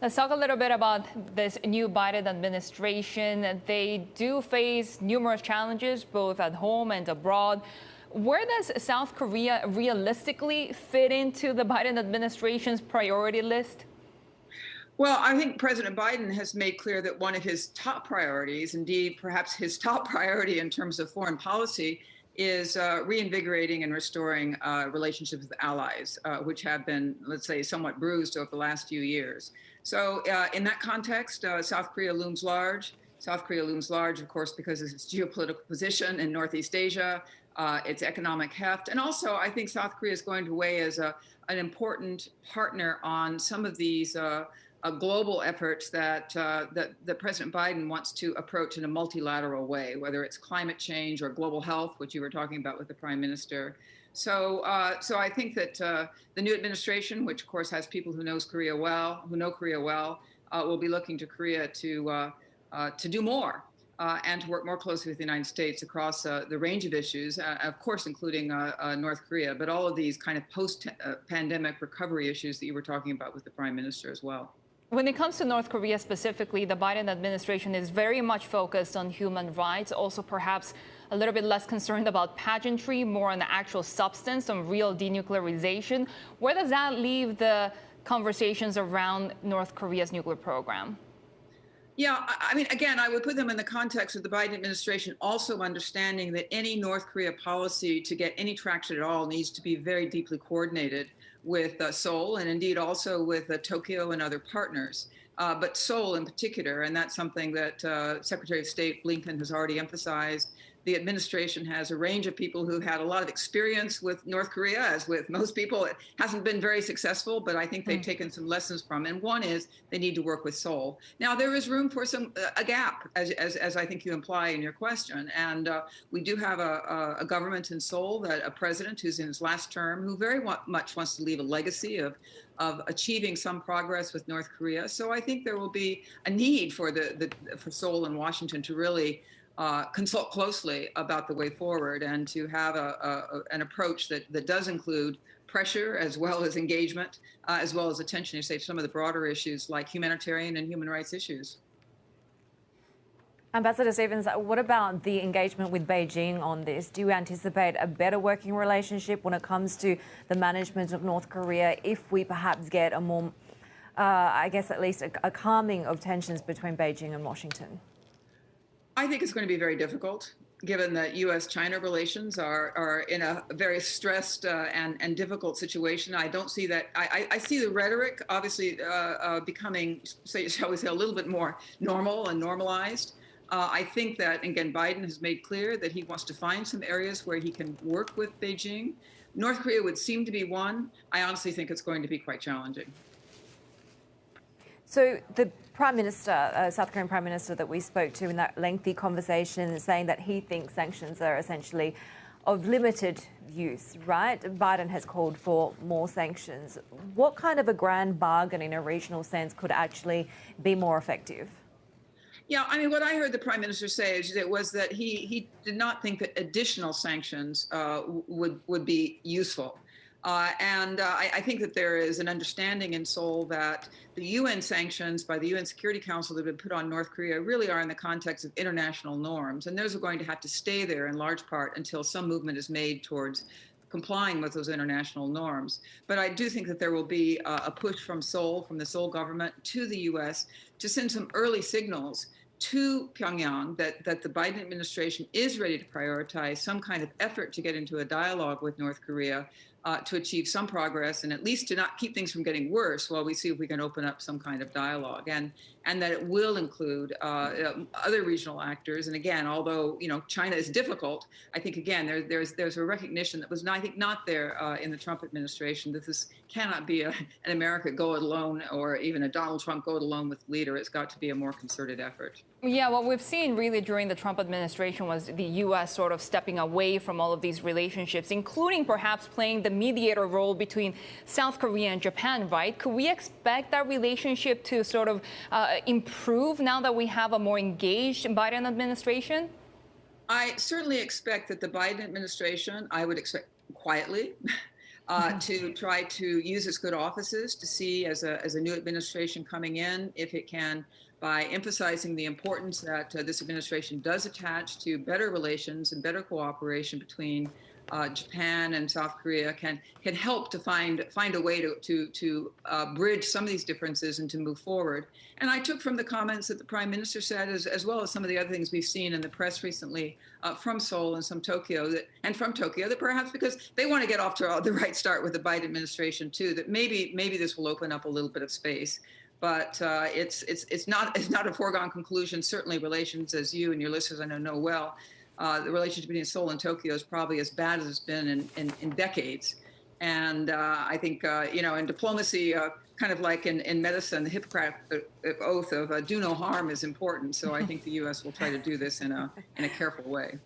Let's talk a little bit about this new Biden administration. They do face numerous challenges, both at home and abroad. Where does South Korea realistically fit into the Biden administration's priority list? Well, I think President Biden has made clear that one of his top priorities, indeed, perhaps his top priority in terms of foreign policy, is reinvigorating and restoring relationships with allies, which have been, let's say, somewhat bruised over the last few years. So in that context, South Korea looms large. South Korea looms large, of course, because of its geopolitical position in Northeast Asia, its economic heft. And also, I think South Korea is going to weigh as an important partner on some of these global efforts that President Biden wants to approach in a multilateral way, whether it's climate change or global health, which you were talking about with the Prime Minister. So I think that the new administration, which of course has people who know Korea well, will be looking to Korea to do more and to work more closely with the United States across the range of issues, of course, including North Korea, but all of these kind of post-pandemic recovery issues that you were talking about with the Prime Minister as well. When it comes to North Korea specifically, the Biden administration is very much focused on human rights, also perhaps a little bit less concerned about pageantry, more on the actual substance, on real denuclearization. Where does that leave the conversations around North Korea's nuclear program? Yeah, I mean, again, I would put them in the context of the Biden administration also understanding that any North Korea policy to get any traction at all needs to be very deeply coordinated with Seoul and indeed also with Tokyo and other partners, but Seoul in particular. And that's something that Secretary of State Blinken has already emphasized. The administration has a range of people who had a lot of experience with North Korea, as with most people. It hasn't been very successful, but I think they've taken some lessons from. And one is they need to work with Seoul. Now, there is room for a gap, as I think you imply in your question. And we do have a government in Seoul, a president who's in his last term, who very much wants to leave a legacy of achieving some progress with North Korea. So I think there will be a need for Seoul and Washington to really consult closely about the way forward and to have an approach that does include pressure as well as engagement, as well as attention to say some of the broader issues like humanitarian and human rights issues. Ambassador Stephens, what about the engagement with Beijing on this? Do you anticipate a better working relationship when it comes to the management of North Korea if we perhaps get a more, I guess at least a calming of tensions between Beijing and Washington? I think it's going to be very difficult, given that U.S.-China relations are in a very stressed and difficult situation. I don't see that. I see the rhetoric obviously becoming, shall we say, a little bit more normal and normalized. I think that, again, Biden has made clear that he wants to find some areas where he can work with Beijing. North Korea would seem to be one. I honestly think it's going to be quite challenging. So the Prime Minister, South Korean Prime Minister that we spoke to in that lengthy conversation is saying that he thinks sanctions are essentially of limited use, right? Biden has called for more sanctions. What kind of a grand bargain in a regional sense could actually be more effective? Yeah, I mean, what I heard the Prime Minister say was that he did not think that additional sanctions would be useful. I think that there is an understanding in Seoul that the UN sanctions by the UN Security Council that have been put on North Korea really are in the context of international norms. And those are going to have to stay there in large part until some movement is made towards complying with those international norms. But I do think that there will be a push from Seoul, from the Seoul government to the US to send some early signals to Pyongyang that the Biden administration is ready to prioritize some kind of effort to get into a dialogue with North Korea to achieve some progress and at least to not keep things from getting worse while we see if we can open up some kind of dialogue, and that it will include other regional actors. And again, although China is difficult, I think again there's a recognition that was not there in the Trump administration that this cannot be an America go it alone or even a Donald Trump go it alone with leader. It's got to be a more concerted effort. Yeah, what we've seen really during the Trump administration was the U.S. sort of stepping away from all of these relationships, including perhaps playing the mediator role between South Korea and Japan, right? Could we expect that relationship to sort of improve now that we have a more engaged Biden administration? I certainly expect that the Biden administration, I would expect quietly, to try to use its good offices to see as a new administration coming in if it can, by emphasizing the importance that this administration does attach to better relations and better cooperation between Japan and South Korea, can help to find a way to bridge some of these differences and to move forward. And I took from the comments that the Prime Minister said, as well as some of the other things we've seen in the press recently from Seoul and from Tokyo, that perhaps because they want to get off to the right start with the Biden administration too, that maybe this will open up a little bit of space. But it's not a foregone conclusion. Certainly, relations, as you and your listeners I know well, the relationship between Seoul and Tokyo is probably as bad as it's been in decades. And I think, in diplomacy, kind of like in medicine, the Hippocratic oath of do no harm is important. So I think the U.S. will try to do this in a careful way.